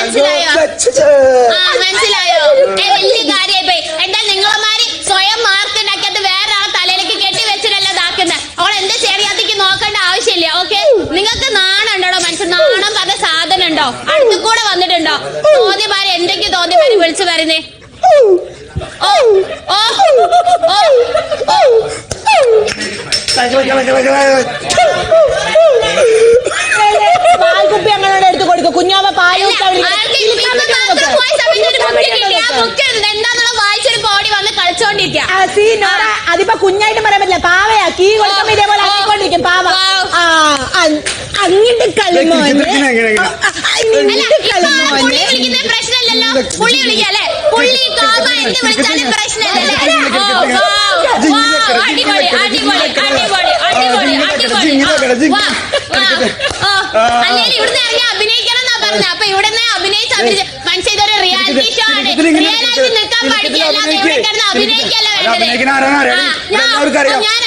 മനസ്സിലായോ? മനസ്സിലായോ? വലിയ കാര്യമായി. എന്താ നിങ്ങളമാര് സ്വയം മാർക്ക് ഉണ്ടാക്കിയത് വേറെ ആളെ തലയിലേക്ക് കെട്ടി വെച്ചിട്ടല്ല ഇതാക്കുന്നത്. അവൾ എന്താ ശരിയാത്തേക്ക് നോക്കേണ്ട ആവശ്യമില്ല. ഓക്കെ, നിങ്ങൾക്ക് നാണം ഉണ്ടോ? മനസ്സിൽ നാണം പറഞ്ഞ സാധനം ഉണ്ടോ? അടുത്ത് കൂടെ വന്നിട്ടുണ്ടോ? തോന്നിമാര് എന്തൊക്കെയോ തോന്നിമാര് വിളിച്ചു പറയുന്നേ. ഓ ഓ ഓ ഓ പാൽക്കുപ്പി അങ്ങനെ എടുത്ത് കൊടുക്കും. കുഞ്ഞാമ്മ പാലും എന്താന്നുള്ള വായിച്ചൊരു ബോഡി വന്ന് കളിച്ചോണ്ടിരിക്കുക. അതിപ്പോ കുഞ്ഞായിട്ട് പറയാൻ പറ്റില്ല. പാവയാ കീ കൊടുക്കുമ്പോ ഇതേപോലെ ആക്കിക്കൊണ്ടിരിക്കും. പാവ അങ്ങോട്ട് കളിമോനെ വിളിക്കുന്ന പ്രശ്നമല്ലല്ലോ. പുള്ളി വിളിക്കല്ലേ? പുള്ളി കാമ എന്ന് വിളിച്ചാലും പ്രശ്നമല്ലല്ലേ? അടിപൊളി അടിപൊളി അടിപൊളി അടിപൊളി അടിപൊളി. അല്ലെങ്കിൽ ഇവിടുന്ന് ഇറങ്ങി അഭിനയിക്കണം എന്നാ പറഞ്ഞത്. അപ്പൊ ഇവിടുന്ന് അഭിനയിച്ച് മനുഷ്യ ഇതൊരു റിയാലിറ്റി ഷോ ആണ്. റിയലായിട്ട് നിൽക്കാൻ പഠിക്കല്ല, ഇവിടെ കിടന്ന് അഭിനയിക്കല്ല വേണ്ടത്. ഞാൻ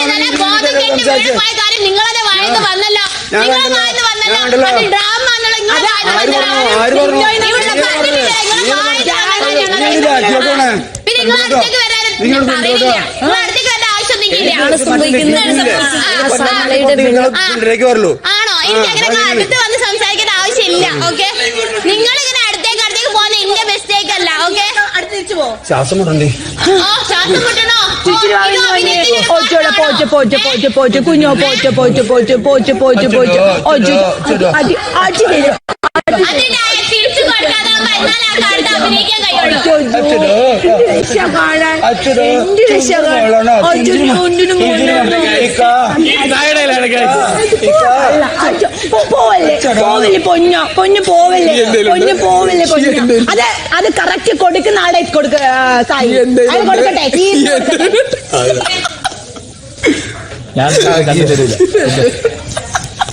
ഇന്നലെ ബോധം കെട്ടി പോയ കാര്യം നിങ്ങളത് വായന്ന് വന്നല്ലോ. നിങ്ങളെ വായന്ന് വന്നല്ലോ. അത് ഡ്രാമ എന്നുള്ള നിങ്ങളെ വായന്ന് പിന്നെ നിങ്ങൾ അടുത്തേക്ക് വരാൻ അറിയില്ല. നിങ്ങൾ അടുത്തേക്ക് വരേണ്ട ആവശ്യം ആണോ? എനിക്ക് അങ്ങനെ അടുത്ത് വന്ന് സംസാരിക്കേണ്ട ആവശ്യമില്ല. ഓക്കെ, നിങ്ങൾ ഇങ്ങനെ അടുത്തേക്ക് പോകുന്ന എന്റെ മിസ്റ്റേക്ക് അല്ല. ഓക്കെ, ശ്വാസം മുട്ടണ്ടേ? ഓ ശ്വാസം മുട്ടണോ? കുഞ്ഞോ പോച്ച് പോച്ച് പോച്ച് പോച്ച് പോച്ച് പോച്ച് തിരിച്ചു കൊടുക്കാതാകുമ്പോ എന്നാലും ആ കാലത്ത് അഭിനയിക്കാൻ കഴിയുള്ളൂ. പോവല്ലേ പൊന്നോ പൊന്നു പോവല്ലേ പൊന്നു പോവല്ലേ പൊന്നു. അത് കറക്റ്റ് കൊടുക്കുന്ന ആളെ കൊടുക്ക സായി അത് കൊടുക്കട്ടെ.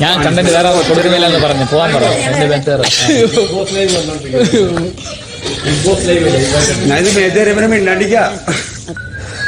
ഞാൻ കണ്ടന്റ് വേറെ കൊടുക്കുന്നില്ല എന്ന് പറഞ്ഞു പോവാൻ പറഞ്ഞു. ഞാൻ ഇത് മേജർ മിണ്ടാണ്ടിക്ക